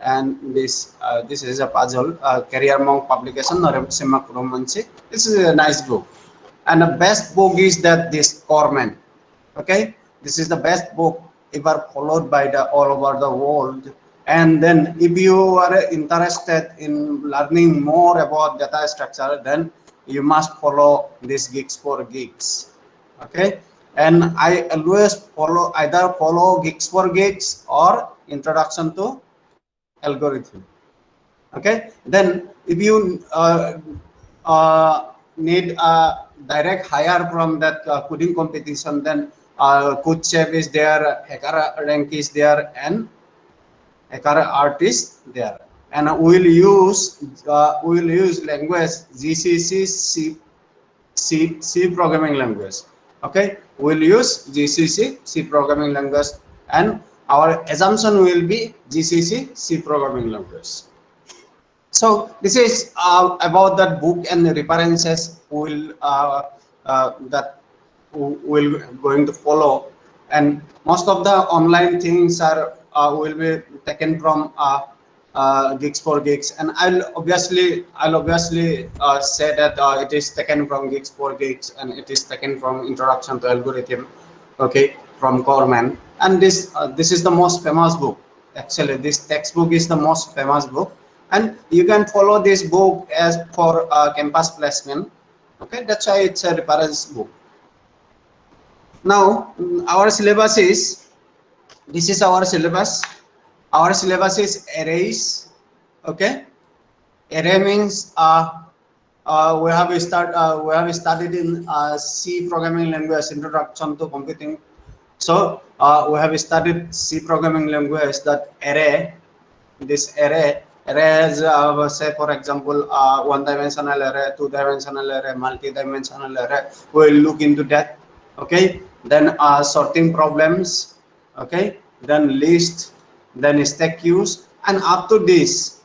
and this is a puzzle. Career Monk publication, Narasimha Kurumanchi. This is a nice book, and the best book is that this Corman. Okay, this is the best book ever followed by the all over the world. And then if you are interested in learning more about data structure, then you must follow this Geeks for Geeks. Okay, and I always follow either follow Geeks for Geeks or Introduction to Algorithm. Okay, then if you need a direct hire from that coding competition, then CodeChef is there, Hacker Rank is there, and Hacker Art is there. And we will use language GCC C programming language. Okay, we'll use GCC C programming language, and our assumption will be GCC C programming language. So this is about that book and the references will that will going to follow, and most of the online things are will be taken from Geeks for Geeks, and I'll obviously say that it is taken from Geeks for Geeks, and it is taken from Introduction to Algorithm, okay, from Corman. And this is the most famous book. Actually, this textbook is the most famous book, and you can follow this book as for campus placement. Okay, that's why it's a reference book. Now our syllabus is, this is our syllabus. Our syllabus is arrays. Okay, array means we have studied in C programming language, Introduction to Computing. So we have studied C programming language, that array. This array has say for example one-dimensional array, two-dimensional array, multi-dimensional array. We'll look into that. Okay, then sorting problems. Okay, then list, then stack queues, and after this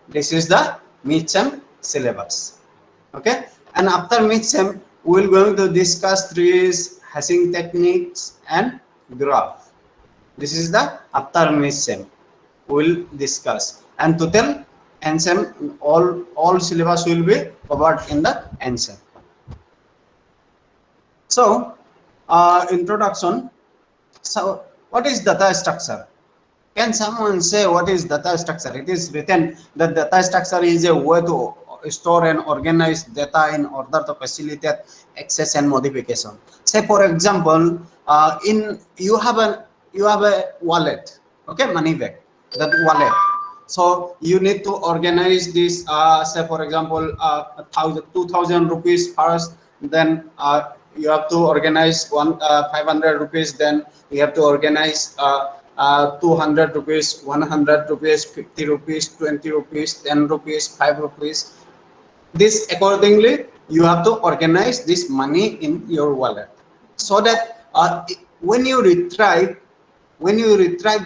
this is the mid-sem syllabus. Okay, and after mid-sem we're going to discuss trees, hashing techniques, and graph. This is the after mid-sem we'll discuss, and total end-sem, all syllabus will be covered in the end-sem. So introduction. So what is data structure? Can someone say what is data structure? It is written that data structure is a way to store and organize data in order to facilitate access and modification. Say for example, you have a wallet, okay, money bag, that wallet. So you need to organize this. Say for example, 2,000 rupees first, then you have to organize 500 rupees, then you have to organize 200 rupees, 100 rupees, 50 rupees, 20 rupees, 10 rupees, 5 rupees. This accordingly you have to organize this money in your wallet, so that when you retrieve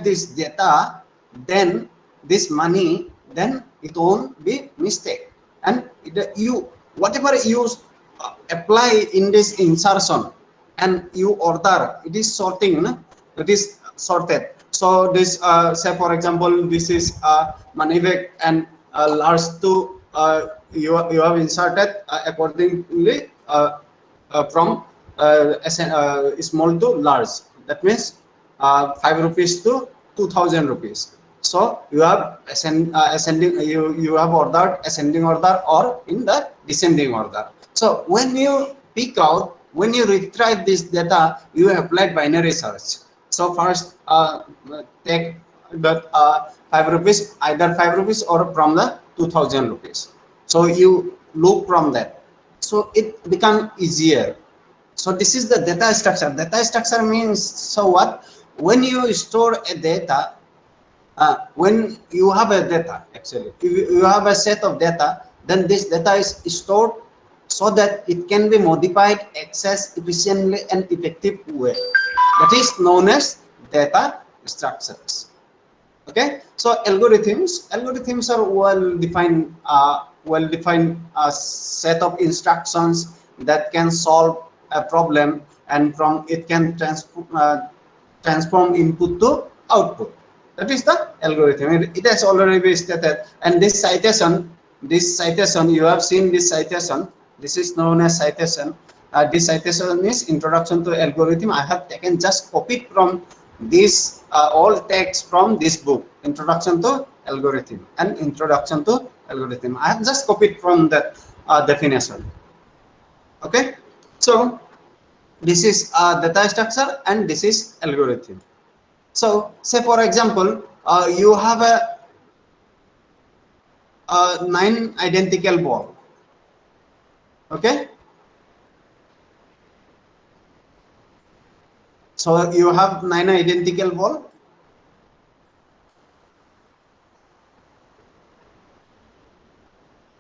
this data, then this money, then it won't be mistake, and you whatever you apply in this insertion and you order, it is sorting, no? It is sorted. So this say for example, this is money bag, and large to you have inserted accordingly from small to large. That means 5 rupees to 2,000 rupees. So you have ascending, you have ordered ascending order or in the descending order. So when you pick out, when you retrieve this data, you apply binary search. So first take that 5 rupees, either 5 rupees or from the 2,000 rupees. So you look from that. So it becomes easier. So this is the data structure. Data structure means, so what? When you store a data, when you have a data, actually, if you have a set of data, then this data is stored so that it can be modified, accessed efficiently and effective way. That is known as data structures. Okay, so algorithms are well-defined set of instructions that can solve a problem, and from it can transform input to output. That is the algorithm. It has already been stated. And this citation, you have seen this citation. This is known as citation. This citation is Introduction to Algorithm. I have taken just copied from this all text from this book, Introduction to Algorithm and Introduction to Algorithm. I have just copied from that definition. Okay, so this is data structure and this is algorithm. So say for example, you have a 9 identical ball. Okay, so you have 9 identical ball.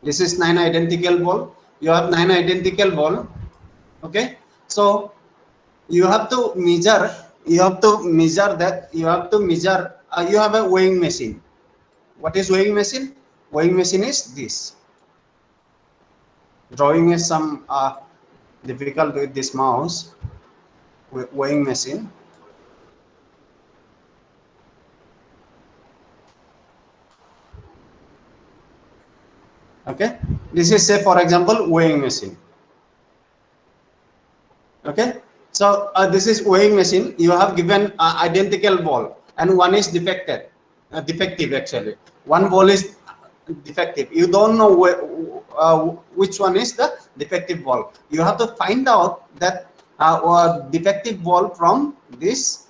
This is 9 identical ball. You have 9 identical ball. Okay, so you have to measure. You have to measure that. You have to measure. You have a weighing machine. What is weighing machine? Weighing machine is this. Drawing is some difficult with this mouse. Weighing machine. Okay, this is, say for example, weighing machine. Okay, so this is weighing machine. You have given identical ball and one is defective actually. One ball is defective. You don't know which one is the defective ball. You have to find out that defective ball from this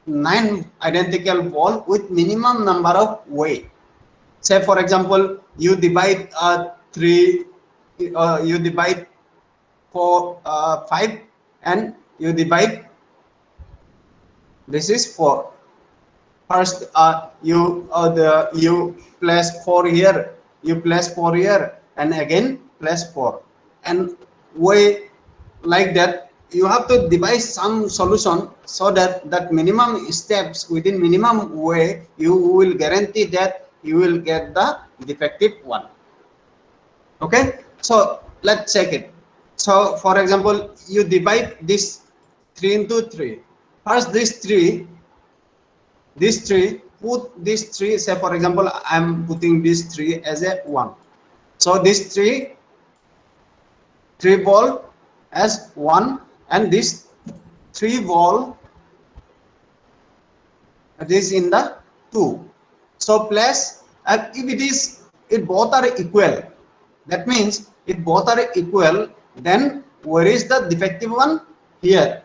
9 identical ball with minimum number of weight. Say for example, you divide 3, you divide 4, 5, and you divide. This is 4. First, you place 4 here. You place 4 here, and again place 4, and way like that. You have to devise some solution so that minimum steps within minimum way you will guarantee that you will get the defective one. Okay, so let's check it. So for example, you divide this 3 into 3. First this 3, put this 3, say for example, I am putting this 3 as a 1. So this 3 ball as 1, and this 3 ball, it is in the 2. So place, if it both are equal, that means if both are equal, then where is the defective one? Here.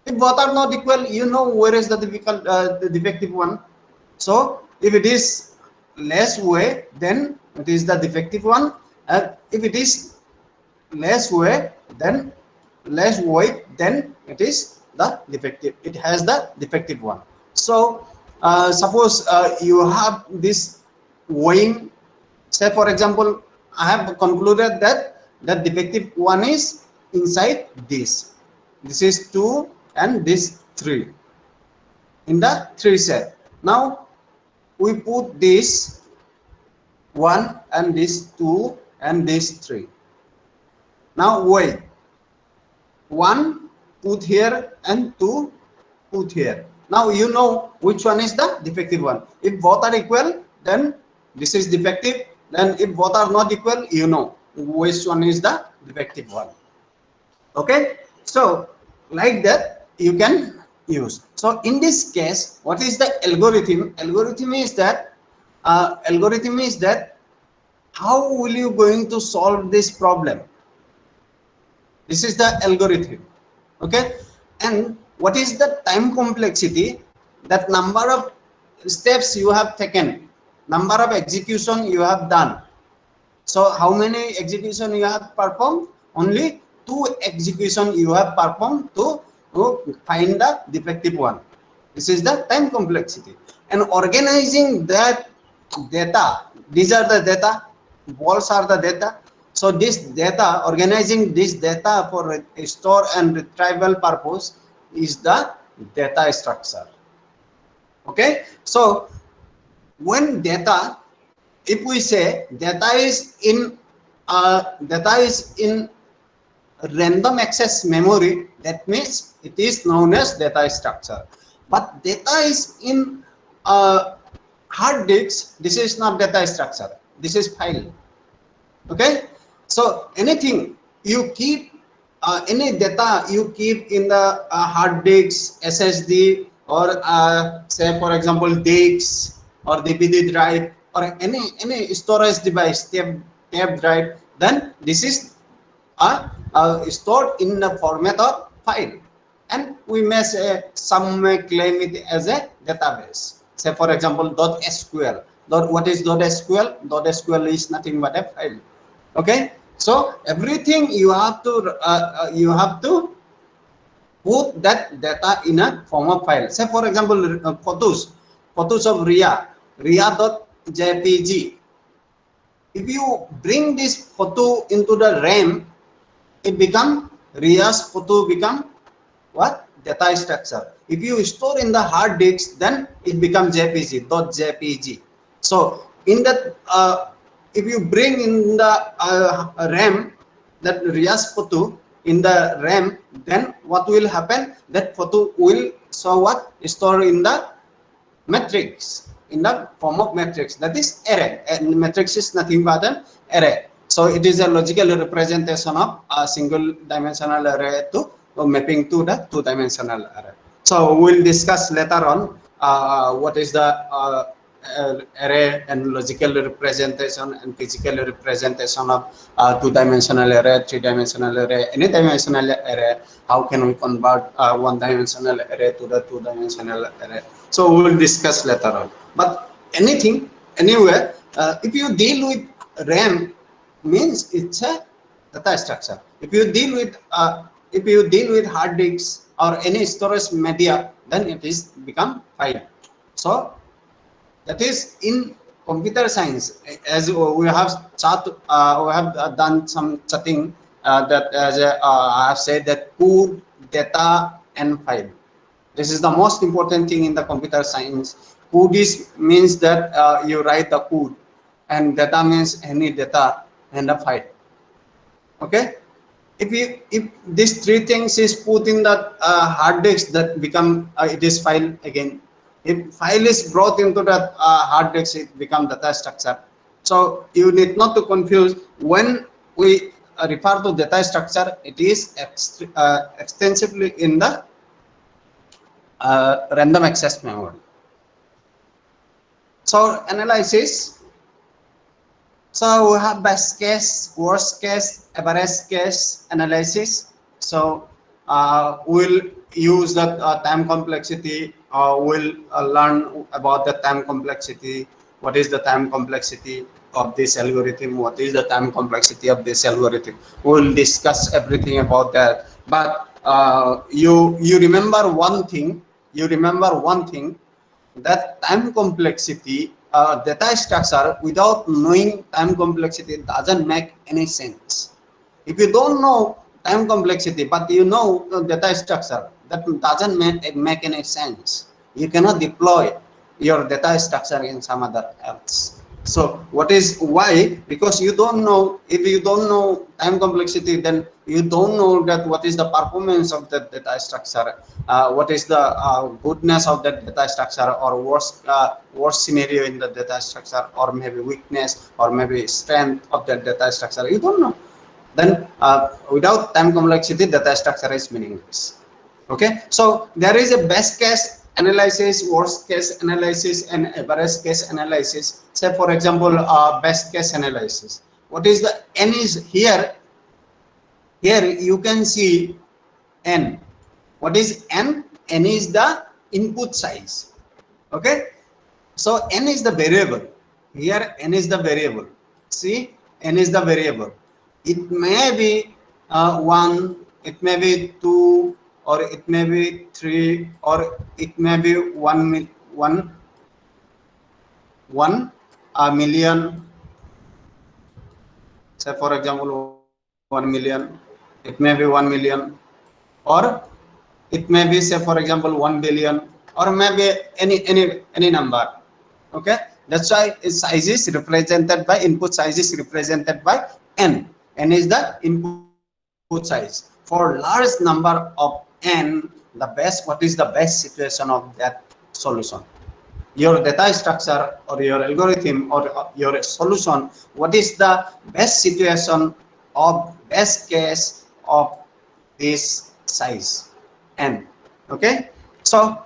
If both are not equal, you know where is the defective one. So if it is less weight, then it is the defective one, and if it is less weight, then it is the defective. It has the defective one. So suppose you have this weighing. Say for example, I have concluded that the defective one is inside this. This is 2 and this 3 in the 3 set. Now we put this 1 and this 2 and this 3. Now weigh. 1 put here and 2 put here. Now you know which one is the defective one. If both are equal, then this is defective. Then if both are not equal, you know which one is the defective one. Okay, so like that you can use. So in this case, what is the algorithm? Algorithm is that how will you going to solve this problem? This is the algorithm. Okay, and what is the time complexity? That number of steps you have taken, number of execution you have done. So how many execution you have performed? Only 2 execution you have performed to find the defective one. This is the time complexity. And organizing that data, these are the data, balls are the data. So this data, organizing this data for store and retrieval purpose is the data structure. Okay, so when data, if we say data is in random access memory, that means it is known as data structure. but data is in hard disk. This is not data structure, this is file. Okay, so anything you keep, any data you keep in the hard disk, SSD, or say for example disk or DVD drive, or any storage device, tape drive, then this is stored in the format of file, and we may say, some may claim it as a database. Say for example .sql. What is .sql? .sql is nothing but a file. Okay, so everything you have to put that data in a form of file. Say for example photos of ria.jpg. If you bring this photo into the RAM, it become Ria's photo become what? Data structure. If you store in the hard disk, then it becomes .jpg. So in that, if you bring in the RAM that Ria's photo in the RAM, then what will happen? That photo will show what? Store in the matrix, in the form of matrix, that is array. And matrix is nothing but an array. So it is a logical representation of a single dimensional array to mapping to the two-dimensional array. So we'll discuss later on what is the array and logical representation and physical representation of two-dimensional array, three-dimensional array, any dimensional array. How can we convert one-dimensional array to the two-dimensional array? So we will discuss later on. But anything, anywhere, if you deal with RAM, means it's a data structure. If you deal with hard disks or any storage media, then it is become file. So that is in computer science. As we have done some chatting that as I have said that code, data, and file. This is the most important thing in the computer science. Code means that you write the code, and data means any data and a file. Okay, if these three things is put in the hard disk, that become it is file again. If file is brought into the hard disk, it become data structure. So you need not to confuse. When we refer to data structure, it is extensively in the random access memory. So analysis. So we have best case, worst case, average case analysis. So we'll use the time complexity. We'll learn about the time complexity. What is the time complexity of this algorithm? What is the time complexity of this algorithm? We'll discuss everything about that. But you remember one thing. That time complexity, data structure, without knowing time complexity doesn't make any sense. If you don't know time complexity but you know data structure, that doesn't make any sense. You cannot deploy your data structure in some other else. So what is why? Because you don't know. If you don't know time complexity, then you don't know that what is the performance of the data structure, what is the goodness of that data structure, or worst scenario in the data structure, or maybe weakness, or maybe strength of that data structure. You don't know. Then without time complexity, data structure is meaningless. Okay, so there is a best case analysis, worst case analysis, and average case analysis. Say for example, best case analysis. What is the N is here? Here you can see N. What is N? N is the input size. Okay, so N is the variable. Here N is the variable. See, N is the variable. It may be 1, it may be 2, or it may be 3, or it may be 1 million. Say for example 1 million. It may be 1 million, or it may be, say for example 1 billion, or maybe any number. Okay, that's why its size is represented by, input size is represented by N. N is the input size. For large number of N, the best, what is the best situation of that solution. Your data structure or your algorithm or your solution, what is the best situation of best case of this size n. Okay, so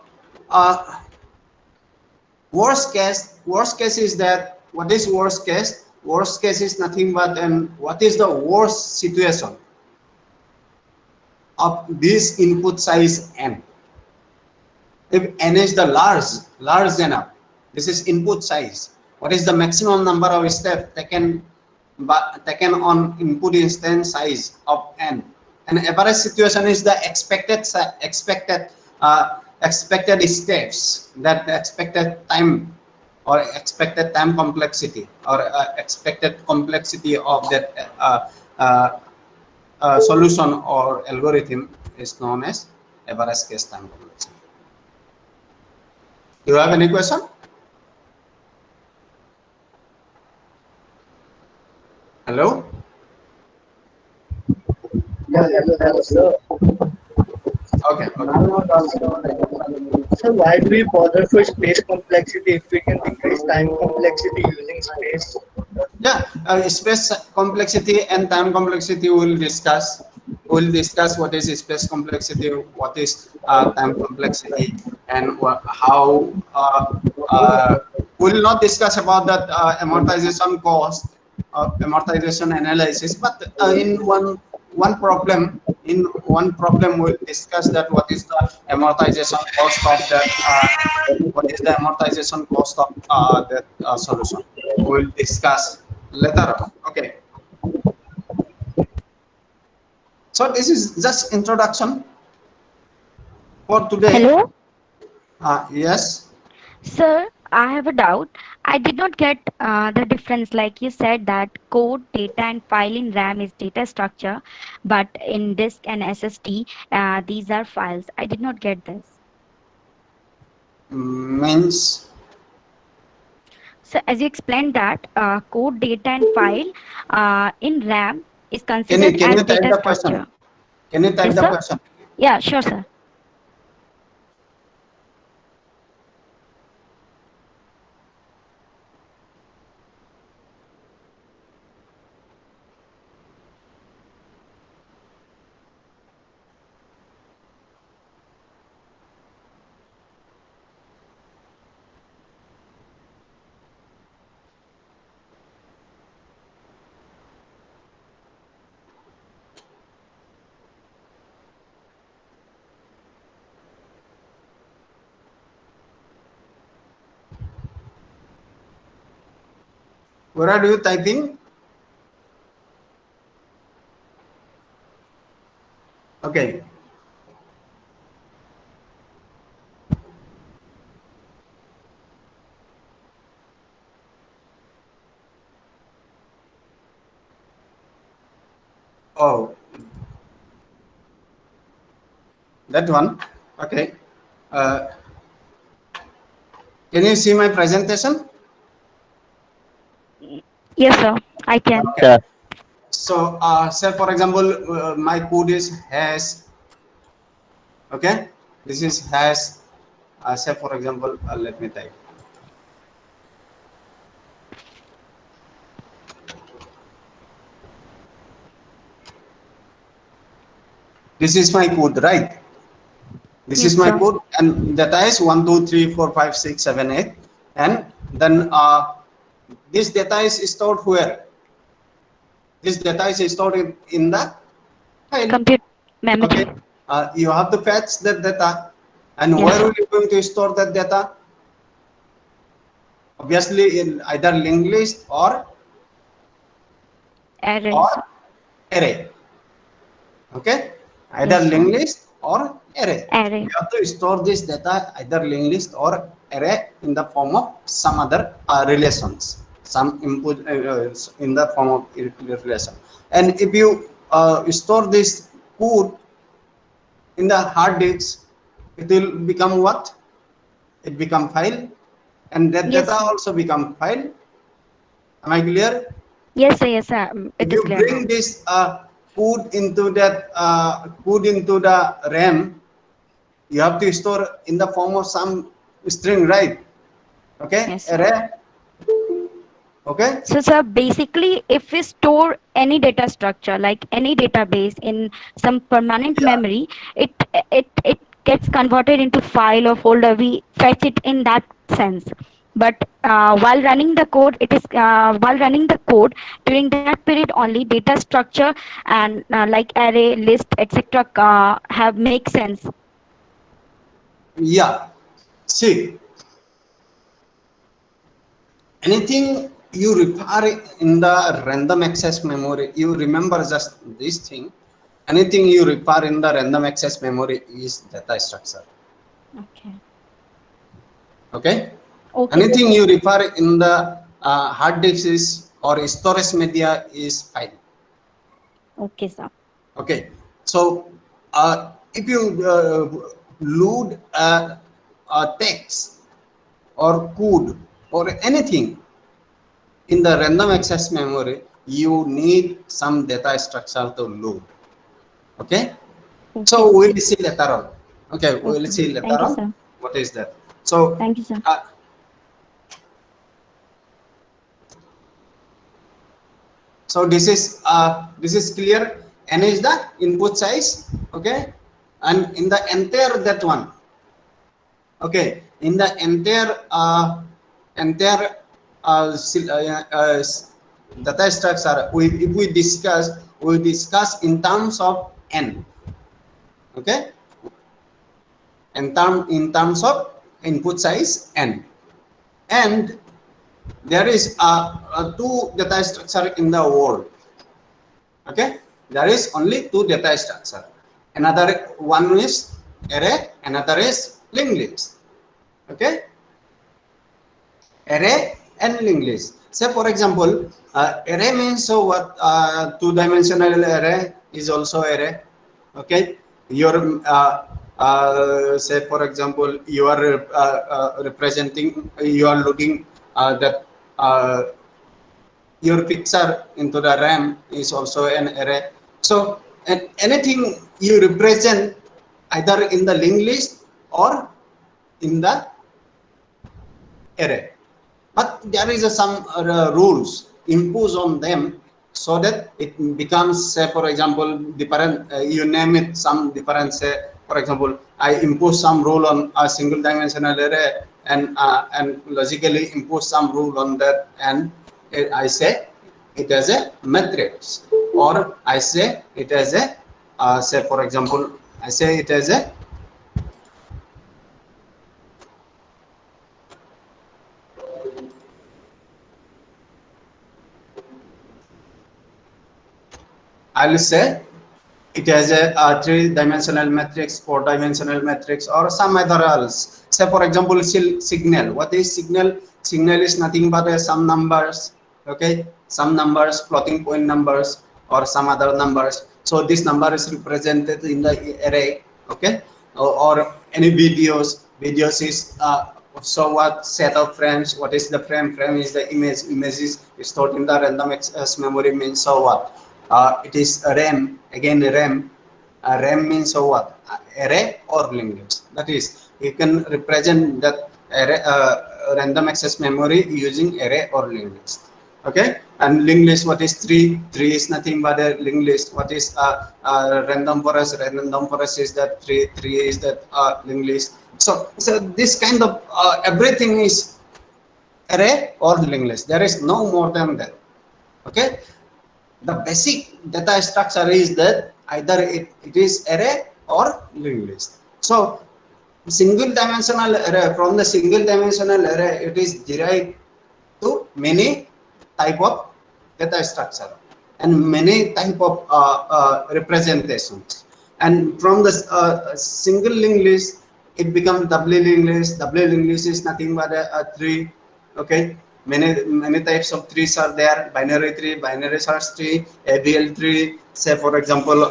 worst case is that, what is worst case? Worst case is nothing but what is the worst situation of this input size n. If n is the large enough, this is input size. What is the maximum number of steps taken on input instance size of n? And average situation is the expected steps, that expected time or expected time complexity or expected complexity of that solution or algorithm is known as average case time complexity. Do you have any question? Hello? Yes. Okay. So why do we bother for space complexity if we can decrease time complexity using space? Yeah, space complexity and time complexity we'll discuss. We'll discuss what is space complexity, what is time complexity, and how we'll not discuss about that amortization cost, amortization analysis, but in one problem we'll discuss that what is the amortization cost of that, what is the amortization cost of that solution. We'll discuss later on. Okay, so this is just introduction for today. Hello, Yes. sir. I have a doubt. I did not get the difference. Like you said that code, data, and file in RAM is data structure, but in disk and SSD, these are files. I did not get this. Means, So as you explained that code, data, and file in RAM is can considered you as type data the question? structure. Can you type Yes, the sir. question? Yeah, sure, sir. Where are you typing? Okay. Oh, that one. Okay. Uh, can you see my presentation? Yes, sir. I can. Okay. So, say for example, my code is hash. Okay. This is hash. Say for example, let me type. This is my code, right? This Yes, is my sir. code, and data is 1 2 3 4 5 6 7 8, and then this data is stored where? This data is stored in the file. Compute memory. Okay, you have to fetch that data, and Yes, where sir. will you going to store that data? Obviously, in either linked list or Arrays. array. Okay, either Yes, sir. linked list or array. Array. You have to store this data either linked list or array in the form of some other relations, some input in the form of relation. And if you store this code in the hard disk, it will become what? It become file, and that Yes, data sir. also become file. Am I clear? Yes, sir. Yes, sir. If It is you clear now. bring this code into that code into the RAM, You have to store in the form of some string, right? Okay, Yes, sir. array. Okay. So, sir, basically, if we store any data structure, like any database in some permanent Yeah. memory, it gets converted into file or folder. We fetch it in that sense. But while running the code, it is while running the code during that period only data structure and like array, list, etc. Have make sense. Yeah. See, anything you refer in the random access memory, you remember just this thing. Anything you refer in the random access memory is data structure. Okay. Okay. Okay, sir. Anything you refer in the hard disk is or storage media is file. Okay, sir. Okay. So if you load a text or code or anything in the random access memory, you need some data structure to load. Okay. Okay, So sir. we'll see later on. Okay, we'll Okay. see later Thank you, on sir. what is that. So Thank you, sir. so this is clear. N is the input size. Okay, and in the entire that one. Okay, in the entire data structure, if we discuss in terms of n. Okay, in terms of input size n, and there is a two data structure in the world. Okay, there is only two data structure. Another one is array, another is linked list. Okay, array and linked list. Say for example, array means so what? Two-dimensional array is also array. Okay, your say for example, you are representing, you are looking that your picture into the RAM is also an array. So anything you represent either in the linked list or in the array. But there is some rules imposed on them so that it becomes, say for example, different. You name it some different. Say for example, I impose some rule on a single dimensional array and logically impose some rule on that, and I say it as a matrix, or I say it as a say for example, I say it as a I will say it has a three-dimensional matrix, four-dimensional matrix, or some other else. Say for example, signal. What is signal? Signal is nothing but some numbers. Okay, some numbers, floating point numbers, or some other numbers. So this number is represented in the array. Okay, or any videos. Videos is so what set of frames. What is the frame? Frame is the image. Image is stored in the random access memory. Means so what? It is a RAM. Again, RAM. RAM means so what? Array or linked list. That is, you can represent that array, random access memory using array or linked list. Okay, and linked list. What is three? Three is nothing but a linked list. What is random for us? Random for us is that three. Three is that linked list. So this kind of everything is array or linked list. There is no more than that. Okay, the basic data structure is that either it is array or linked list. So single dimensional array, from the single dimensional array, it is derived to many type of data structure and many type of representations. And from the single linked list, it becomes doubly linked list. Doubly linked list is nothing but a tree. Okay, many types of trees are there: binary tree, binary search tree, ABL tree. Say for example,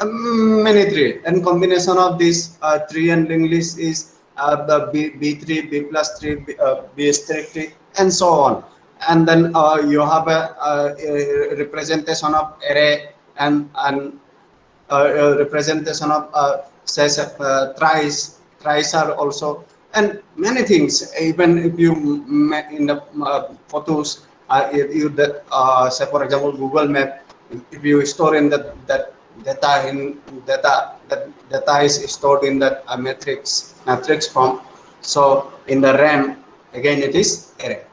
many tree, and combination of this tree and linked list is the B3, B plus 3, BS3 tree, and so on. And then you have a representation of array and representation of says tries are also, and many things. Even if you in the photos, you that say for example Google Map, if you store in that data in that data is stored in that matrix form. So in the RAM again it is array.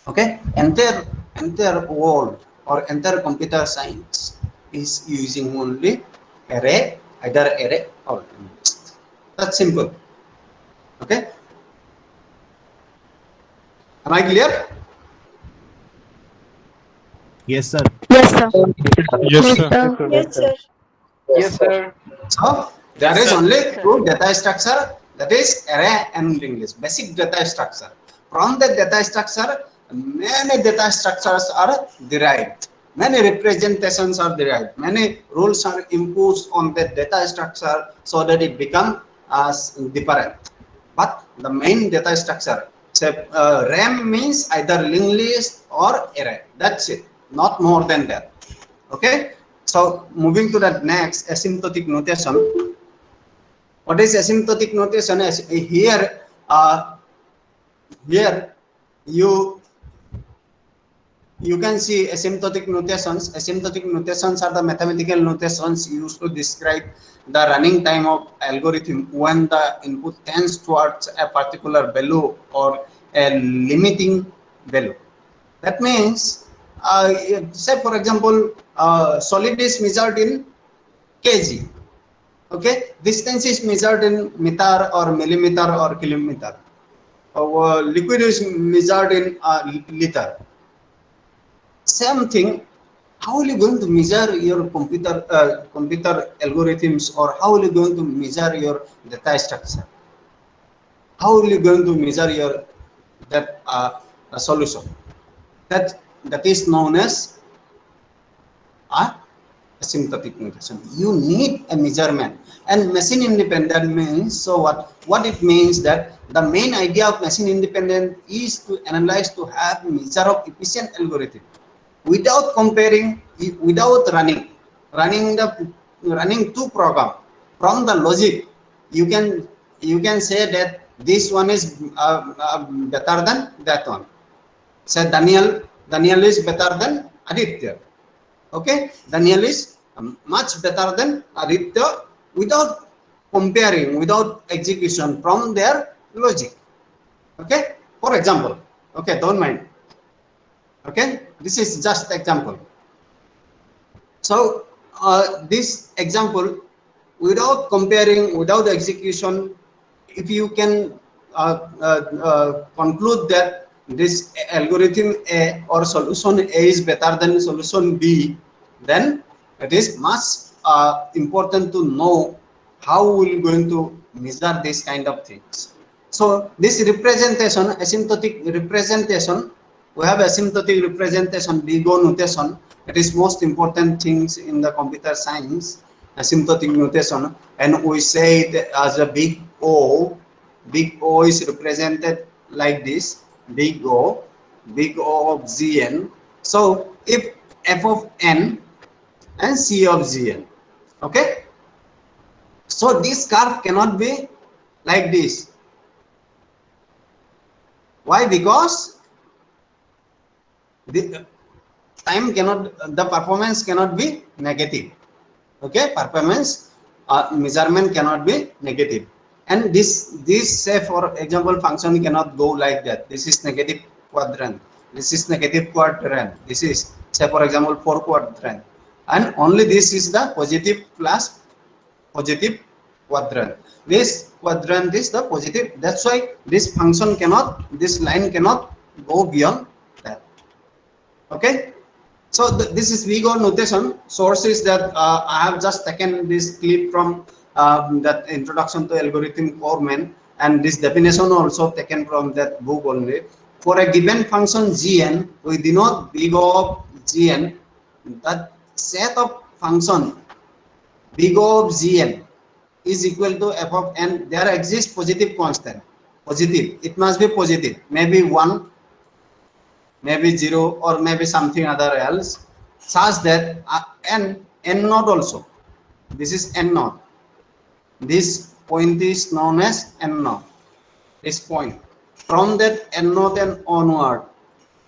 Okay, entire world or entire computer science is using only array, either array or list. That's simple. Okay, am I clear? Yes, sir. Yes, sir. Yes, sir. Yes, sir. Yes, sir. So there is only two data structure, that is array and linked list, basic data structure. From the data structure, many data structures are derived. Many representations are derived. Many rules are imposed on the data structure so that it becomes different. But the main data structure, say RAM means either linked list or array. That's it. Not more than that. Okay. So moving to the next, asymptotic notation. What is asymptotic notation? Here, here you can see asymptotic notations. Asymptotic notations are the mathematical notations used to describe the running time of algorithm when the input tends towards a particular value or a limiting value. That means, say for example, solid is measured in kg. Okay, distance is measured in meter or millimeter or kilometer. Liquid is measured in liter. Same thing. How are you going to measure your computer algorithms, or how are you going to measure your data structure? How are you going to measure your that solution? That is known as asymptotic notation. You need a measurement, and machine independent means, so what it means, that the main idea of machine independent is to analyze, to have measure of efficient algorithm without comparing, without running two program. From the logic, you can say that this one is better than that one. Say Daniel is better than Aditya. Okay, Daniel is much better than Aditya without comparing, without execution, from their logic. Okay, for example. Okay, don't mind. Okay, this is just example. So this example, without comparing, without execution, if you can conclude that this algorithm A or solution A is better than solution B, then it is much important to know how we're going to measure this kind of things. So this representation, asymptotic representation, we have asymptotic representation, big O notation. It is most important things in the computer science, asymptotic notation, and we say it as a big O. Big O is represented like this, big O of Gn. So if f of n and c of Gn, okay, so this curve cannot be like this. Why? Because the time cannot, the performance cannot be negative. Okay, performance measurement cannot be negative. And this say for example function cannot go like that. This is negative quadrant, this is negative quadrant, this is say for example 4 quadrant, and only this is the positive plus positive quadrant. This quadrant is the positive. That's why this function cannot, this line cannot go beyond that. Okay, so this is big O notation. Source is that I have just taken this clip from that introduction to algorithm Foreman, and this definition also taken from that book only. For a given function Gn, we denote big O of Gn, that set of function big O of Gn is equal to f of n. There exists positive constant. Positive, it must be positive, maybe 1, maybe 0, or maybe something other else, such that n naught also. This is n naught. This point is known as n naught. This point. From that n naught and onward,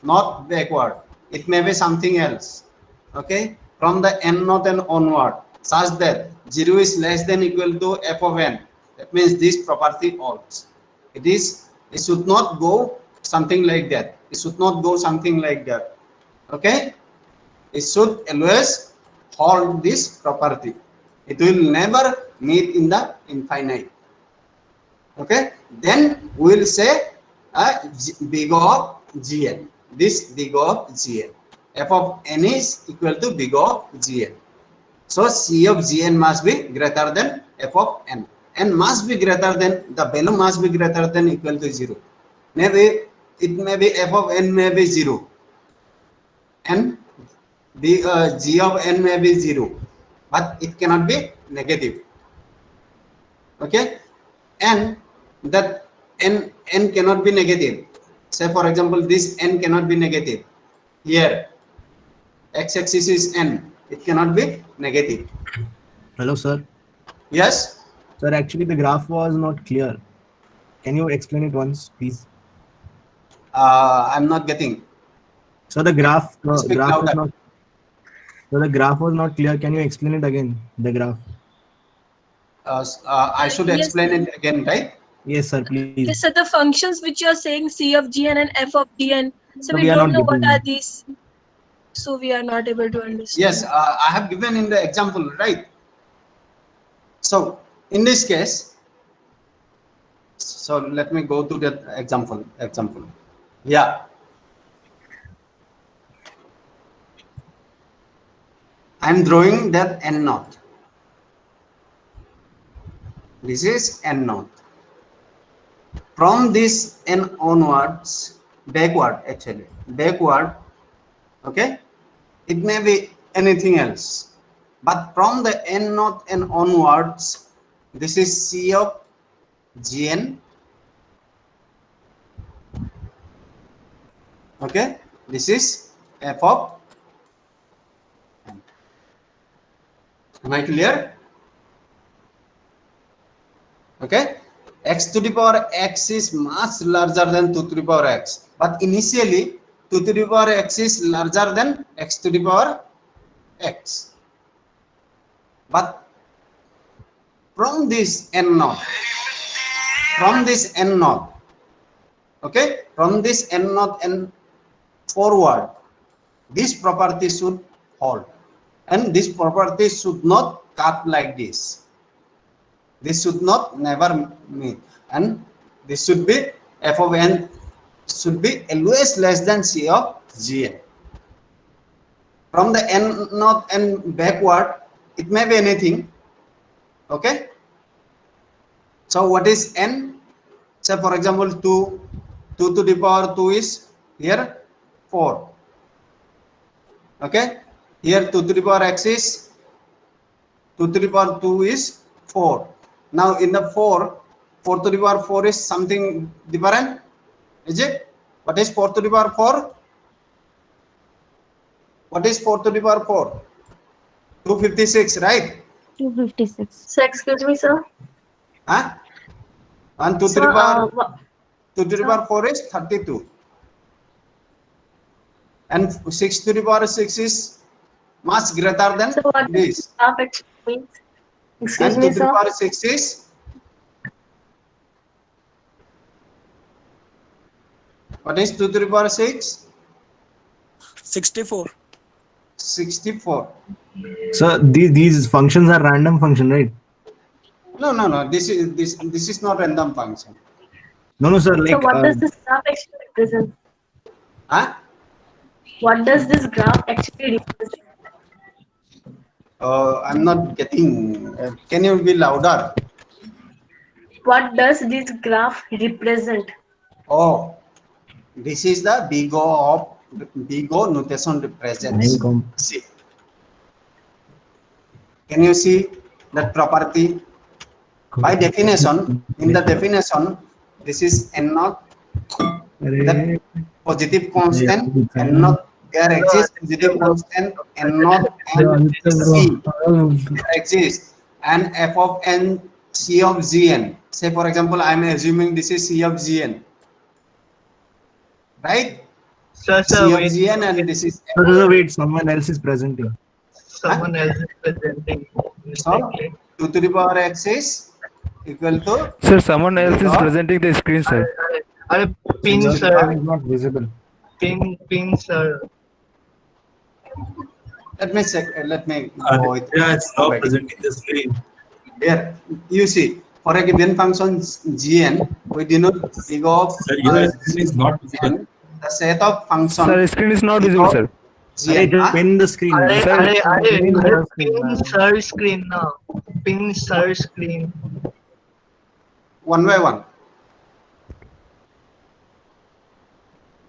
not backward. It may be something else. Okay. From the n naught and onward, such that 0 is less than equal to f of n. That means this property holds. It should not go something like that. It should not go something like that. Okay. It should always hold this property. It will never meet in the infinite. Okay. Then we will say big O of Gn. This big O of Gn. F of n is equal to big O of Gn. So C of Gn must be greater than f of n. N must be greater than, the value must be greater than equal to 0. Maybe it may be f of n may be 0. And the g of n may be 0. But it cannot be negative. Okay. And that n cannot be negative. Say for example, this n cannot be negative. Here x-axis is n. It cannot be negative. Hello, sir. Yes. Sir, actually the graph was not clear. Can you explain it once, please? I'm not getting. So the graph, Speak graph was louder. not. So the graph was not clear. Can you explain it again? The graph. I should Yes. explain it again, right? Yes, sir. Please. Yes, so the functions which you are saying C of Gn and F of Gn, so So we we are don't not know what getting are it. these. So we are not able to understand. Yes, I have given in the example, right? So in this case, so let me go to that example. Yeah. I'm drawing that n naught. This is n naught. From this n onwards, backward, okay, it may be anything else, but from the n naught and onwards, this is C of Gn. Okay, this is f of n. Am I clear? Okay, x to the power x is much larger than 2 to the power x, but initially 2 to the power x is larger than x to the power x. But from this n naught, okay, from this n naught and forward, this property should hold, and this property should not cut like this. This should not never meet, and this should be f of n should be always less than C of Gn. From the n naught and backward, it may be anything. Okay. So what is n? Say for example, 2 to the power 2 is here 4. Okay. Here 2 to the power x is 2 to the power 2 is 4. Now in the 4 to the power 4 is something different, is it? What is 4 to the power 4? What is 4 to the power 4? 256, right? 256. So excuse me, sir. Huh? And 2 to the Sir, power 2 to the power 4 is 32. And 6 to the power 6 is much greater than so what this. graph actually means? Excuse And 2 me, to the sir. power 6 is, what is 2 to the power 6? 64. 64. So these functions are random function, right? No. This is not random function. No, sir. Like So what does this graph actually represent? Huh? What does this graph actually represent? I'm not getting. Can you be louder? What does this graph represent? Oh, this is the big O notation represents. See, can you see that property? By definition, in the definition, this is n naught, the positive constant, n naught. There exists positive constant, n naught, and c there exists, and f of n C of Gn. Say for example, I am assuming this is C of Gn, right? Sir, C of wait. Gn and this is No, wait, someone else is presenting. Someone else is presenting so mistakenly. 2 to the power x is equal to Sir, someone else is log presenting the screen, sir. Are So pin, your sir. screen is not visible. Pin, sir. let me check. Let me Uh, go with yeah, it's not back. presenting the screen. Here you see for a given function Gn, we denote big of Sir, your screen is not visible. Gn, the set of function Sir, screen is not big visible, of sir. Gn. Just pin the screen. Sir, Pin sir screen now. Pin sir screen. One by one.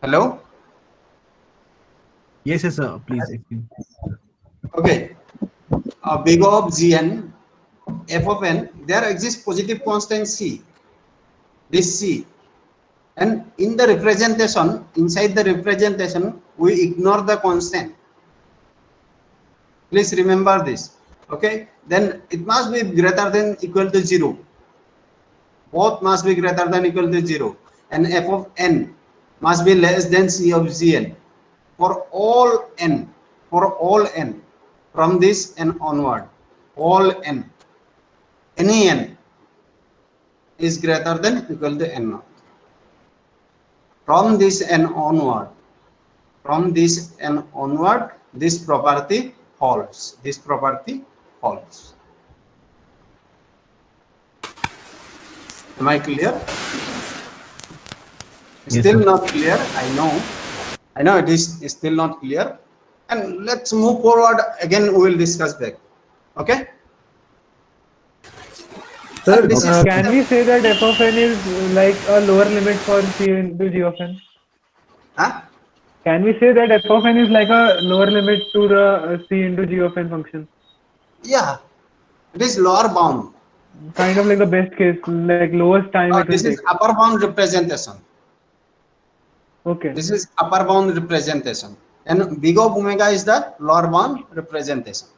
Hello. Yes, yes, sir. Please explain. Okay. Big of Gn, f of n, there exists positive constant c. This c, and in the representation, inside the representation, we ignore the constant. Please remember this. Okay. Then it must be greater than equal to 0. Both must be greater than equal to 0, and f of n must be less than c of Gn for all n, from this n onward, all n, any n is greater than equal to n naught. From this n onward, this property holds. This property holds. Am I clear? Yes, Still sir. not clear. I know it is still not clear. And let's move forward. Again, we will discuss back. Okay. Sir, And this is can we say that f of n is like a lower limit for c into g of n? huh? Can we say that f of n is like a lower limit to the c into g of n function? Yeah, it is lower bound. Kind of like the best case, like lowest time it will This is take. upper bound representation. Okay. This is upper bound representation, and big of omega is the lower bound representation.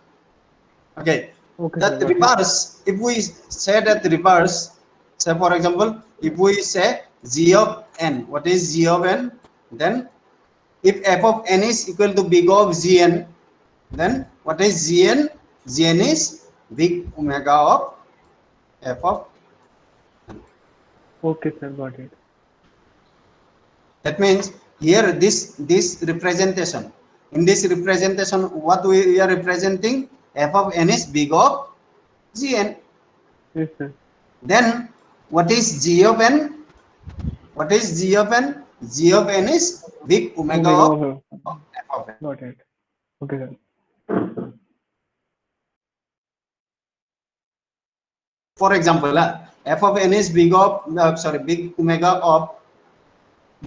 Okay. Okay. That sir. reverse, if we say that reverse, say for example, if we say g of n, what is g of n? Then if f of n is equal to big of gn, then what is gn? Gn is big omega of f of n. Okay, sir, got it. That means here this representation, in this representation, what we are representing, f of n is big of gn. Yes, sir. Then what is g of n? What is g of n? G of n is big omega of f of n. Got it. Okay, sir. For example, f of n is big of big omega of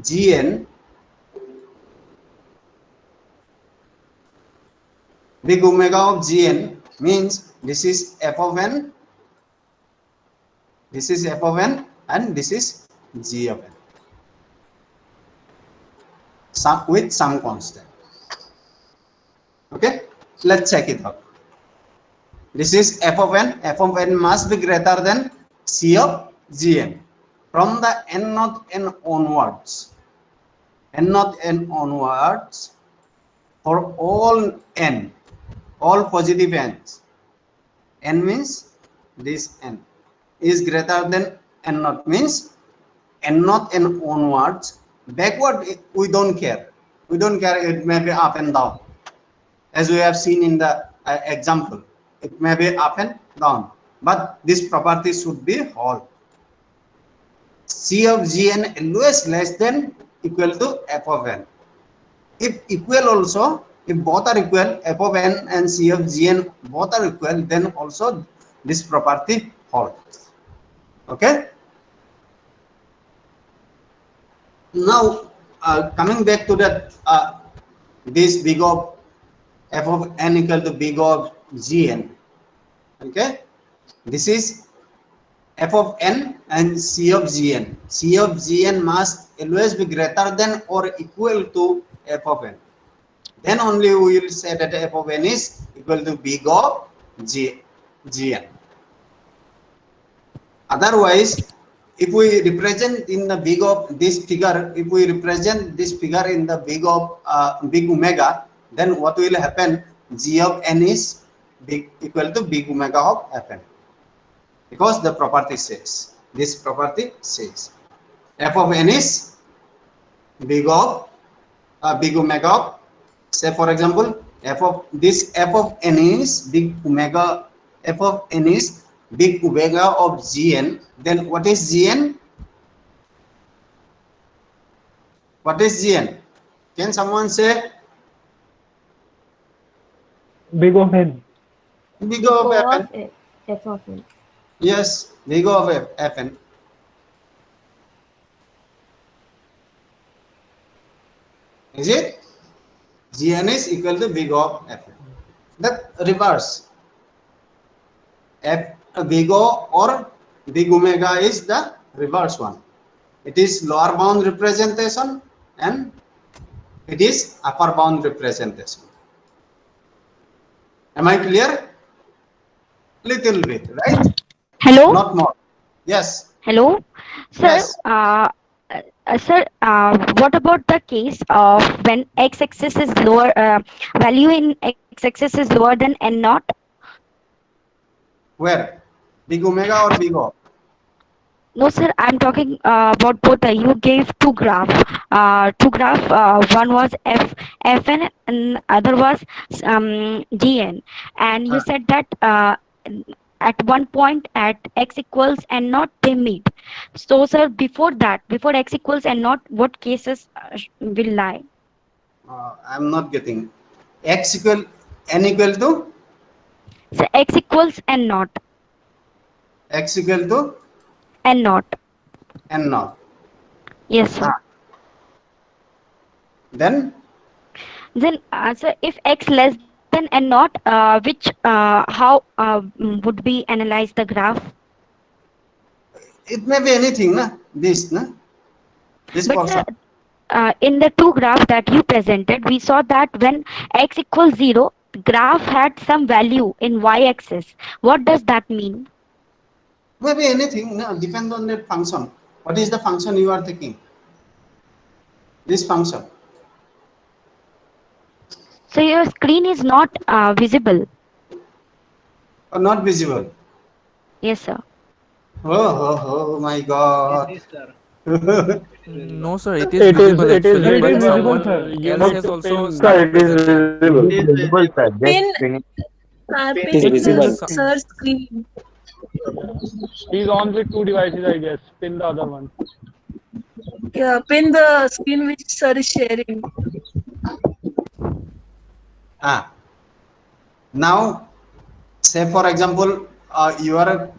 gn. Big omega of gn means this is f of n, this is f of n, and this is g of n. With some constant. Okay, let's check it out. This is f of n. F of n must be greater than c of gn. From the n naught n onwards, for all n, all positive n's, n means this n is greater than n naught, means n naught n onwards. Backward we don't care. It may be up and down, as we have seen in the example. It may be up and down, but this property should be whole. C of gn always less than equal to f of n. If equal also, if both are equal, f of n and c of gn both are equal, then also this property holds. Okay. Now coming back to that, this big of f of n equal to big of gn. Okay, this is f of n and c of gn. C of gn must always be greater than or equal to f of n. Then only we will say that f of n is equal to big of gn. Otherwise, if we represent in the big of this figure, if we represent this figure in the big of big omega, then what will happen? G of n is big equal to big omega of fn, because the property says, this property says f of n is big of big omega of, say for example, f of n is big omega, f of n is big omega of gn. Then what is gn? What is gn? Can someone say? Big of n. Big O of fn. F of n. Yes, big O of fn. Is it? Gn is equal to big O of fn. That reverse. Big O or big omega is the reverse one. It is lower bound representation and it is upper bound representation. Am I clear? Little bit, right? Hello. Not more. Yes. Hello, sir. Yes. Sir, what about the case of when x-axis is lower, value in x-axis is lower than n naught? Where? Big omega or big O? No, sir. I'm talking about both. You gave two graph. One was fn and other was gn, and you said that at one point at x equals n naught they meet. So, sir, before that, before x equals n naught, what cases will lie? I'm not getting. X equal n equal to? So x equals n naught. X equal to? N naught. N naught. Yes, sir. Then? Then, sir, if x less than n naught, how would we analyze the graph? It may be anything, na? This, na? This But portion. in the two graphs that you presented, we saw that when x equals 0, the graph had some value in y-axis. What does that mean? Maybe anything, no? Depend on that function. What is the function you are taking? This function. So your screen is not visible. Or not visible? Yes, sir. Oh my God. No, sir, it is visible actually, but someone else has also started presenting. It is visible, sir. Pin, It is pin visible. sir screen. He's on with two devices, I guess. Pin the other one. Yeah, pin the screen which sir is sharing. Now, say for example, you are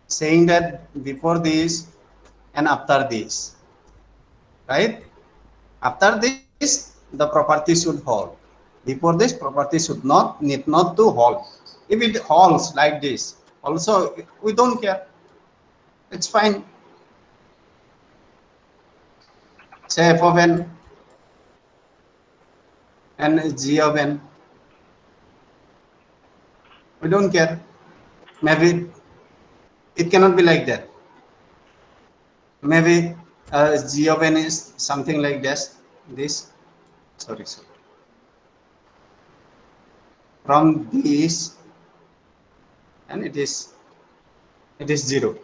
saying that before this and after this, right? After this, the property should hold. Before this, property need not to hold. If it holds like this, also we don't care. It's fine. Say f of n and g of n. We don't care. Maybe it cannot be like that. Maybe g of n is something like this. Sorry. From this, and it is 0.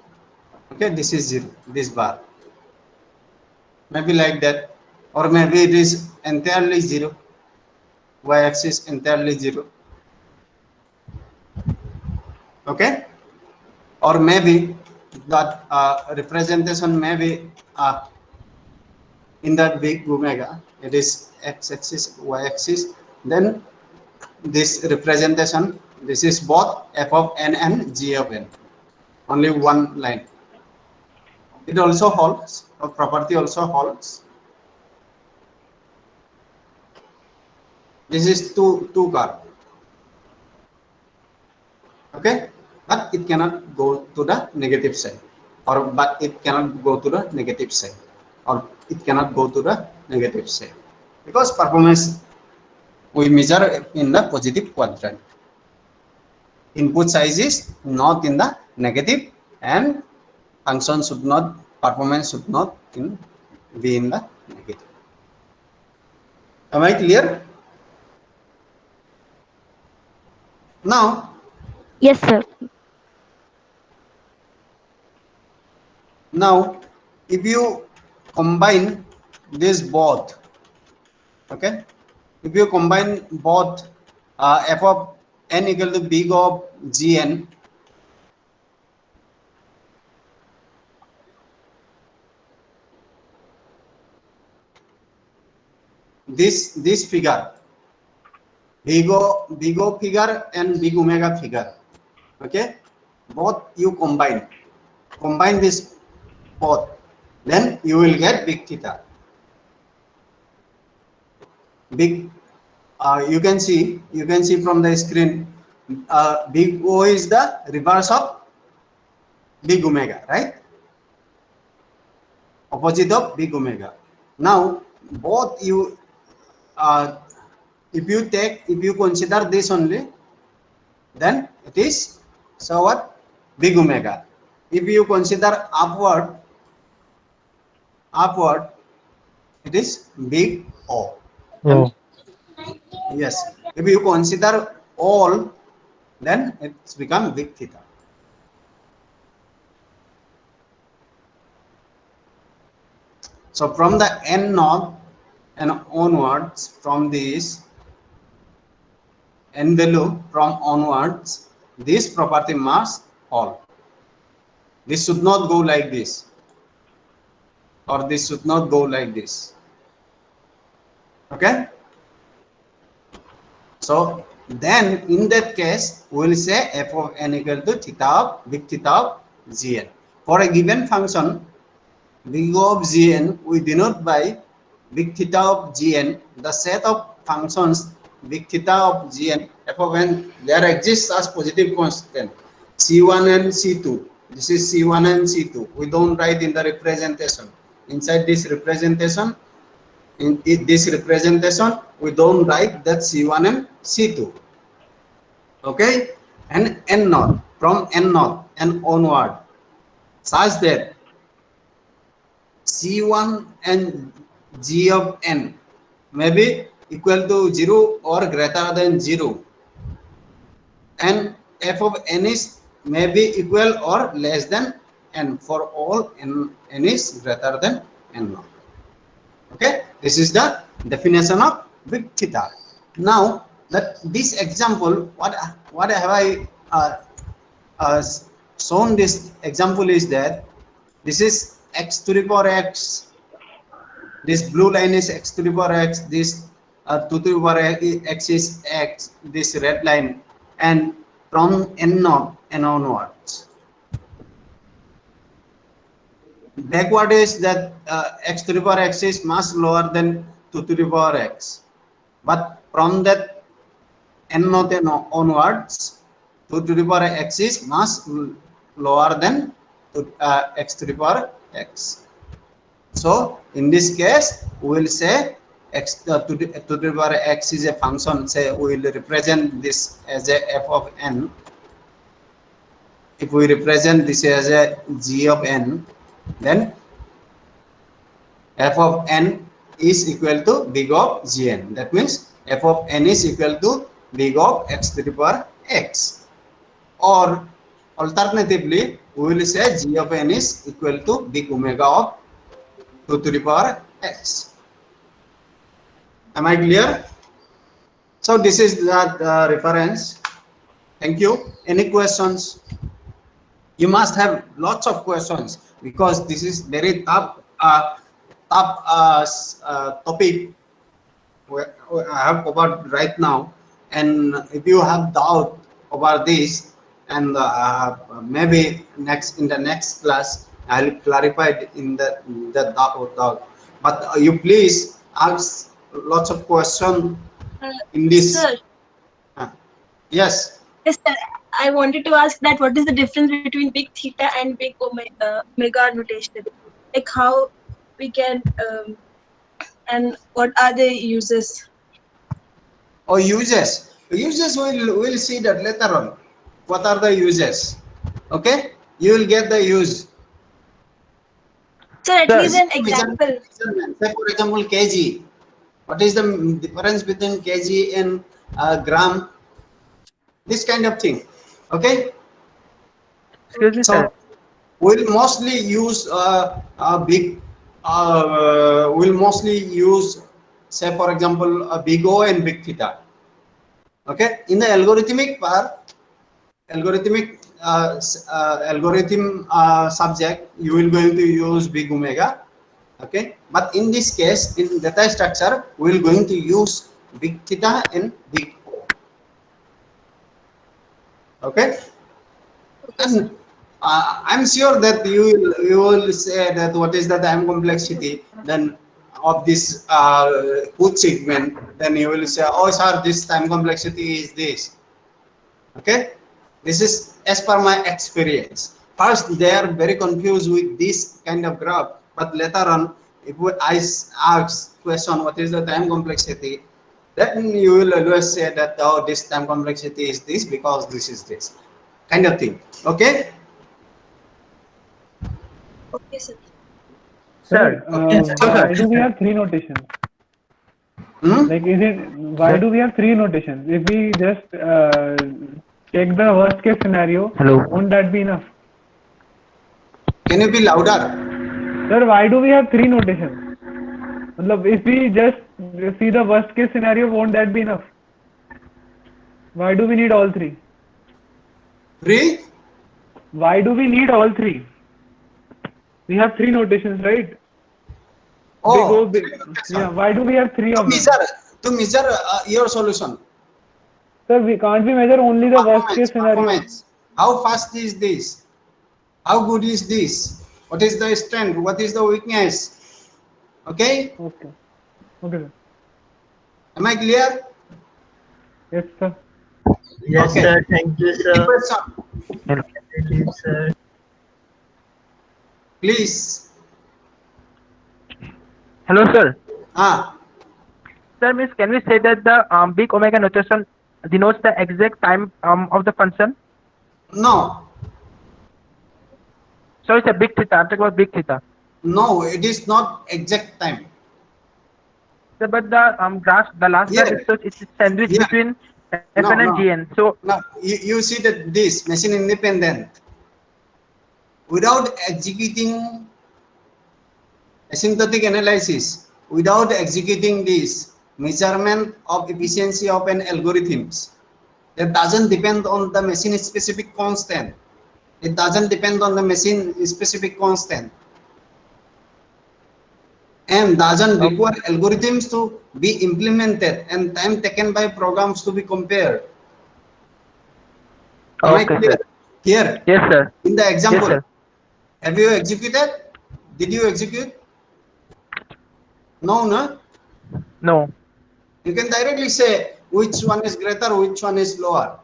Okay, this is 0. This bar. Maybe like that, or maybe it is entirely 0. Y-axis entirely 0. Okay, or maybe that representation may be in that big omega. It is x-axis, y-axis. Then this representation, this is both f of n and g of n. Only one line. It also holds. A property also holds. This is two curve. Okay, but it cannot go to the negative side, but it cannot go to the negative side, or it cannot go to the negative side, because performance we measure in the positive quadrant. input size is not in the negative, and function should not, performance should not be in the negative. Am I clear? Now, Yes, sir. now if you combine this both, okay, if you combine both f of n equal to big of gn, this figure, big O figure and big omega figure, okay, both you combine this both, then you will get big theta. Big, you can see from the screen, big O is the reverse of big omega, right? Opposite of big omega. Now both you, if you consider this only, then it is, so what, big omega. If you consider upward, it is big O. Oh. Yes, if you consider all, then it's become big theta. So from the n naught and onwards, from this n value from onwards, this property must hold. This should not go like this, or this should not go like this. Okay? So then in that case, we will say f of n equal to theta of big theta of gn. For a given function, big O of gn, we denote by big theta of gn, the set of functions big theta of gn, f of n, there exists as positive constant c1 and c2. This is c1 and c2. We don't write in the representation. Inside this representation, we don't write that c1 and c2. Okay, and n naught, from n naught and onward, such that c1 and g of n may be equal to 0 or greater than 0, and f of n is may be equal or less than n for all n is greater than n naught. Okay, this is the definition of big theta. Now that this example, what have I shown? This example is that this is x to the power x, this blue line is x to the power x, this 2 to the power x is x, this red line, and from n naught and onwards. Backward is that x to the power x is much lower than 2 to the power x, but from that n naught and onwards, 2 to the power x is much lower than x to the power x. So in this case, we will say x to the power x is a function. Say we will represent this as a f of n. If we represent this as a g of n, then f of n is equal to big of gn. That means f of n is equal to big of x to the power x. Or alternatively, we will say g of n is equal to big omega of 2 to the power x. Am I clear? So this is the reference. Thank you. Any questions? You must have lots of questions because this is very tough topic I have covered right now. And if you have doubt over this, and maybe in the next class I will clarify it in the doubt. But you please ask lots of questions in this. Sir. Yes. Yes, sir. I wanted to ask that what is the difference between big theta and big omega notation? Like how we can and what are the uses? Oh, uses. Uses we'll see that later on. what are the uses. Okay, you will get the use. So at least an example. Say for example kg. What is the difference between kg and gram? This kind of thing. Okay. Excuse me, sir. We'll mostly use we'll mostly use, say for example, a big O and big theta. Okay, in the algorithmic part, algorithm subject, you will going to use big omega. Okay, but in this case, in data structure, we will going to use big theta and big O. Okay, and I'm sure that you will say that what is the time complexity then of this Booth segment. Then you will say, oh sir, this time complexity is this. Okay, this is as per my experience. First, they are very confused with this kind of graph, but later on, if I ask question what is the time complexity, then you will always say that, oh, this time complexity is this because this is this kind of thing. Okay. Okay, sir. Sir, why do we have three notations? Like, why do we have three notations? If we just take the worst case scenario, won't that be enough? Can you be louder? Sir, why do we have three notations? If we just see the worst case scenario, won't that be enough? Why do we need all three? Three? Why do we need all three? We have three notations, right? Oh, yeah. Why do we have three of them? To measure your solution. Sir, we can't we measure only the worst case scenario? How fast is this? How good is this? What is the strength? What is the weakness? Okay? Okay. Okay, sir. Am I clear? Yes, sir. Yes, okay. Sir. Thank you, sir. Hello. Sir. Please. Hello, sir. Sir, miss, can we say that the big omega notation denotes the exact time of the function? No. So it's a big theta. I'm talking about big theta. No, it is not exact time. Sir, but the graph, the last graph, it's sandwiched between Fn and Gn. So now you see that this machine independent. Without executing asymptotic analysis, without executing this measurement of efficiency of an algorithms, that doesn't depend on the machine specific constant. It doesn't depend on the machine specific constant, and doesn't require algorithms to be implemented and time taken by programs to be compared. Am I clear? Here, yes, sir. In the example, yes, have you executed? Did you execute? No, no? No. You can directly say which one is greater, which one is lower.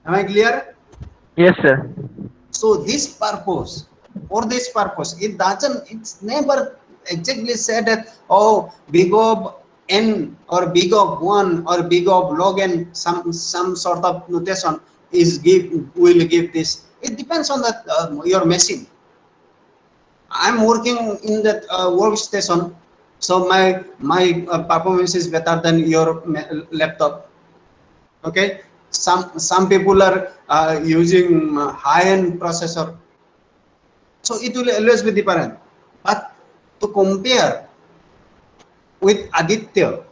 Am I clear? Yes, sir. So this purpose, for this purpose, it's never exactly said that, oh, big of n or big of 1 or big of log n, some sort of notation will give this. It depends on that your machine. I'm working in that workstation, so my performance is better than your laptop. Okay, some people are using high-end processor, so it will always be different. But to compare with Aditya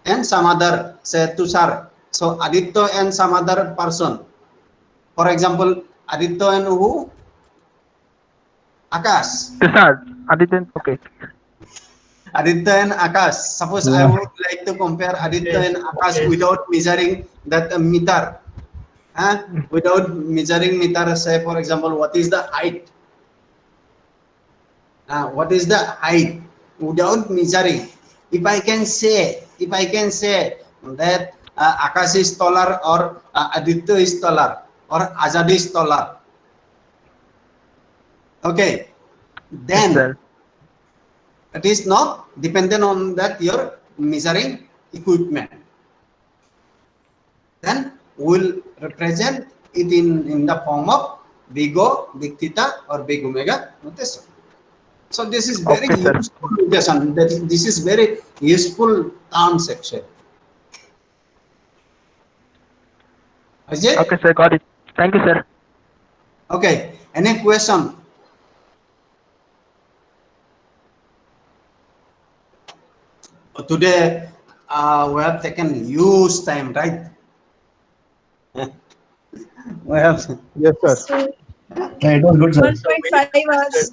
and some other, say Tushar, so Aditya and some other person, for example, Aditya and who? Akash. Tushar. Aditya. Okay. Aditya and Akash. Suppose I would like to compare Aditya and Akash without measuring that meter. Without measuring meter, say for example, what is the height? What is the height? Without measuring, if I can say that Akash is taller or Aditya is taller or Azad is taller. Okay, then it is not dependent on that your measuring equipment. then we'll represent it in the form of big O, big theta, or big omega notation. So this is very Okay, sir. useful notation. This is very useful terms actually. Ajay? Okay, sir. Got it. Thank you, sir. Okay. Any question? Today we have taken huge time, right? We have. Yes, sir. So Yeah, it was good, sir. 1.5 hours.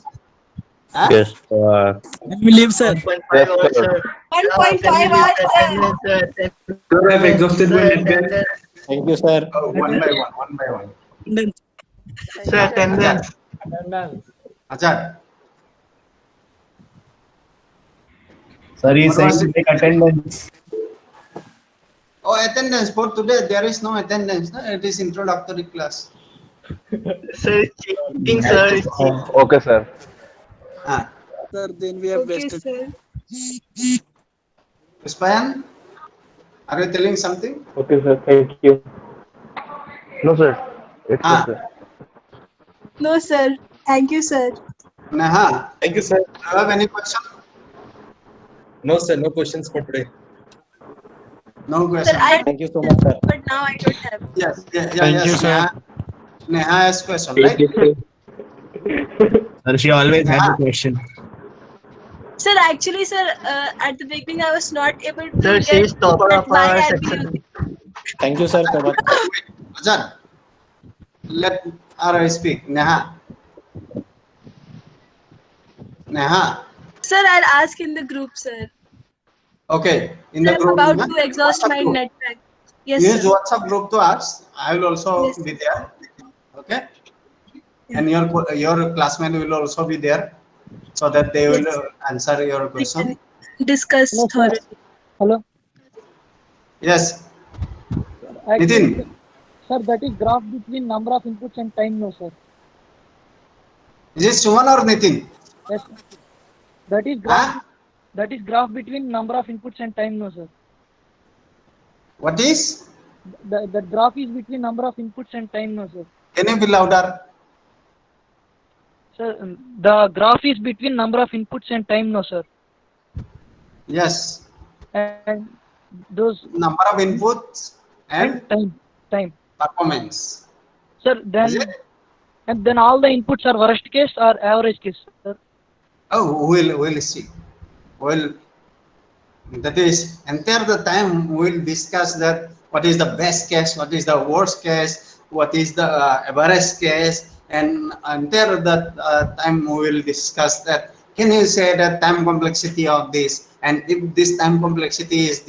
Huh? Yes. We leave, sir. 1.5 hours, sir. 1.5 hours. Sir, I've exhausted my network. Thank you, sir. Oh, one by one, one by one. Sir, attendance. Ajay. Sir, he is What was saying it? to take attendance. Oh, attendance for today. There is no attendance. No? It is introductory class. Sir, it's cheating, sir. It's cheating. Okay, sir. Ah. Sir, then we have Okay, wasted. sir. Puspayan, are you telling something? Okay, sir. Thank you. No, sir. It's Ah. good, sir. No, sir. Thank you, sir. Neha, Thank you, sir. do you have any question? No, sir. No questions for today. No Sir, question. Thank you so much, sir. but now I don't have. Yes, Thank yes, you, sir. Neha has question, right? Sir, she always had Yeah. a question. Sir, actually, sir, at the beginning I was not able to Sir, she get is topper that of why our are we section. using. Thank you, sir. Prabhat. Ajay, let her speak. Neha. Neha. Sir, I'll ask in the group, sir. Okay. In the Sir, I'm group. about na? to exhaust WhatsApp my group. network. Yes, Use sir. WhatsApp group to ask. I will also Yes. be there. Okay. And your classmate will also be there, so that they will Yes. answer your We question. can discuss thoroughly. Hello. Yes. Actually, Nitin. sir, that is graph between number of inputs and time, no, sir. Is it Suman or Nitin? Yes, sir. That is graph. Huh? That is graph between number of inputs and time, no, sir. What is? The graph is between number of inputs and time, no, sir. Can you be louder? Sir, the graph is between number of inputs and time, no, sir. Yes. And those Number of inputs and time. performance. Sir, then all the inputs are worst case or average case, sir. Oh, we'll see. Well, that is entire the time we'll discuss that what is the best case, what is the worst case, what is the average case, and entire that time we will discuss that. Can you say that time complexity of this, and if this time complexity is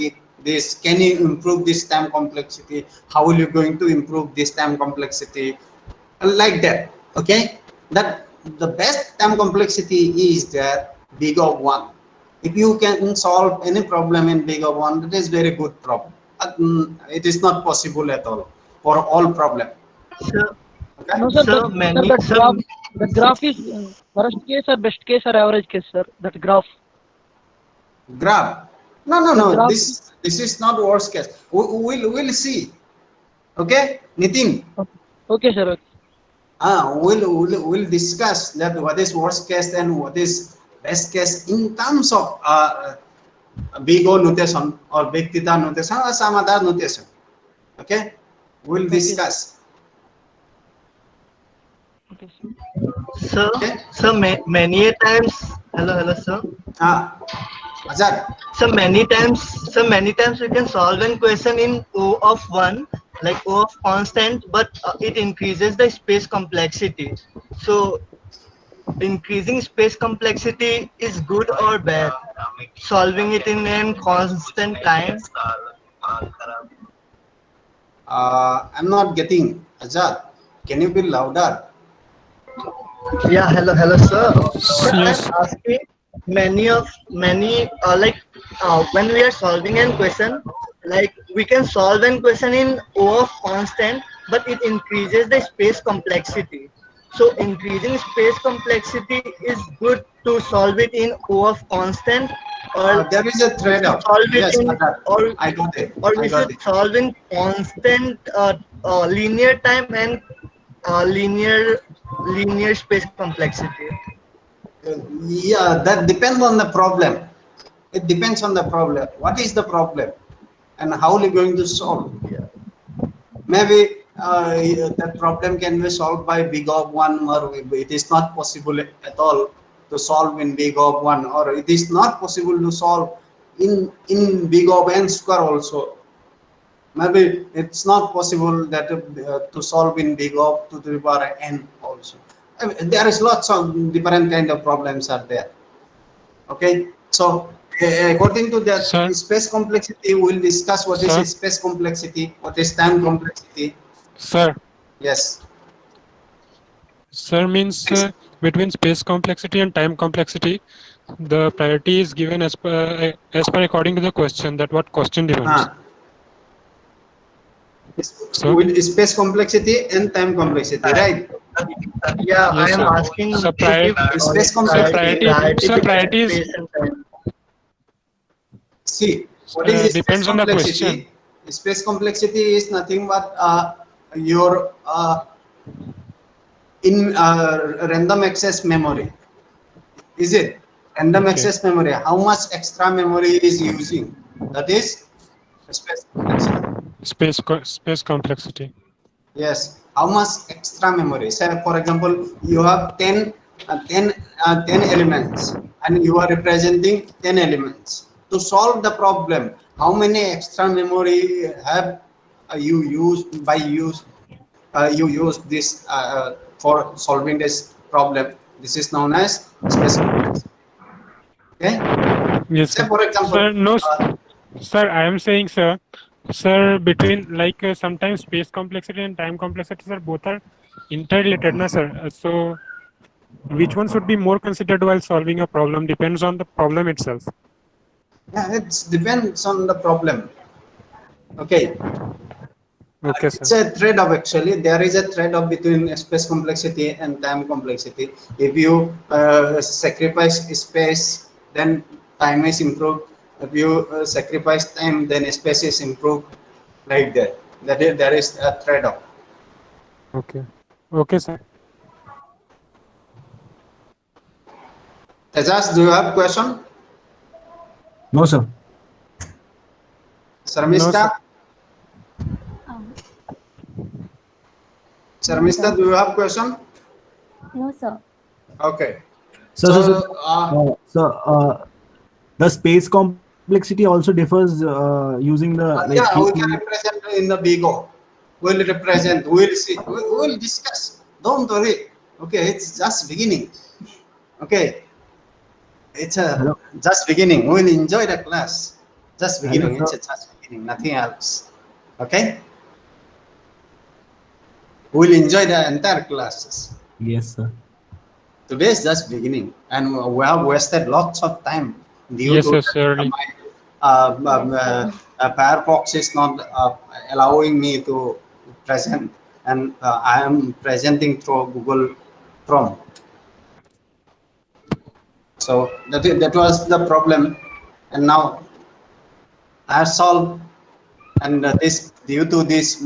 this, can you improve this time complexity? How are you going to improve this time complexity? Like that. Okay, that the best time complexity is that big of 1. If you can solve any problem in big of 1, that is very good problem. It is not possible at all for all problem. Sir, Okay? No, sir, sir, the graph is worst case or best case or average case, sir. That graph. Graph. No. graph- This is not worst case. We'll see. Okay, Nitin. Okay, sir. Okay. We'll discuss that what is worst case and what is best case in terms of big O notation or big theta notation or some other notation. Okay, we'll discuss. Okay, Sir, Okay. sir, many a times. Hello, sir. Azad. So many times we can solve a question in O of 1, like O of constant, but it increases the space complexity. So increasing space complexity is good or bad? Solving it in a constant time? I'm not getting. Azad, can you be louder? Yeah, hello, sir. Yes. I'm asking many when we are solving a question, like we can solve a question in O of constant, but it increases the space complexity. So increasing space complexity is good to solve it in O of constant, there is a trade-off. Solve it Yes, in, or I got it. or I we got should it. solve in constant linear time and linear space complexity. Yeah, that depends on the problem. It depends on the problem. What is the problem, and how are you going to solve? Maybe that problem can be solved by big of 1, or it is not possible at all to solve in big of 1, or it is not possible to solve in big of n square also. Maybe it's not possible that to solve in big of 2 to the power n also. I mean, there is lots of different kind of problems are there. Okay, so according to that space complexity, we'll discuss what is space complexity, what is time complexity. Sir. Yes. Sir means between space complexity and time complexity, the priority is given as per according to the question, that what question demands. With space complexity and time complexity, right? Yeah, Yes, I am sir. asking So to give space complexity. priority is space and time. See, what is depends space on the complexity? Space complexity is nothing but your random access memory. Is it random access memory? How much extra memory is using? That is space complexity. Space complexity. Yes. How much extra memory? Say, for example, you have 10 elements, and you are representing 10 elements. To solve the problem, how many extra memory have you used you use this for solving this problem? This is known as space complexity. Okay. Yes, Say, sir. for example, Sir, no, sir, I am saying, sir, between like sometimes space complexity and time complexity, sir, both are interrelated, na, sir. So, which one should be more considered while solving a problem depends on the problem itself. Yeah, it depends on the problem. Okay. Okay, It's a trade-off actually. There is a trade-off between space complexity and time complexity. If you sacrifice space, then time is improved. If you sacrifice time, then space is improved. Like that. There is a trade-off. Okay. Okay, sir. Tejas, do you have question? No, sir. Sharmista? Sharmista, do you have question? No, sir. Okay. So, the space complexity also differs using the yeah, we can represent in the big O. We'll represent. We'll see. We'll discuss. Don't worry. Okay, it's just beginning. Okay, it's just beginning. We'll enjoy the class. Just beginning. It's just beginning. Nothing else. Okay. We'll enjoy the entire classes. Yes, sir. Today is just beginning, and we have wasted lots of time due to Firefox is not allowing me to present, and I am presenting through Google Chrome. So that was the problem, and now I have solved. And this, due to this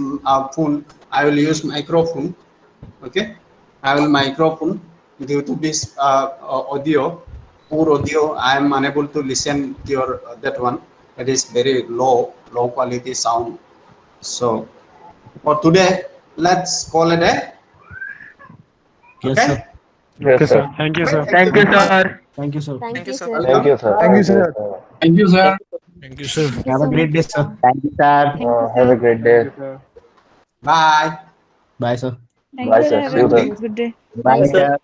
phone, I will use microphone. Okay, I will microphone. Due to this audio, poor audio, I am unable to listen to your that one. It is very low quality sound. So for today, let's call it a. Yes, Okay. sir. Yes, sir. Thank you, sir. Thank you, sir. Thank you, sir. Thank you, sir. Thank you, sir. Thank you, sir. Thank you, sir. Thank you, sir. Have a great day, sir. Thank you, sir. Have a great day. Bye. Bye, sir. Thank Bye, you, sir. sir. See you, Have a sir. good day. Bye, sir.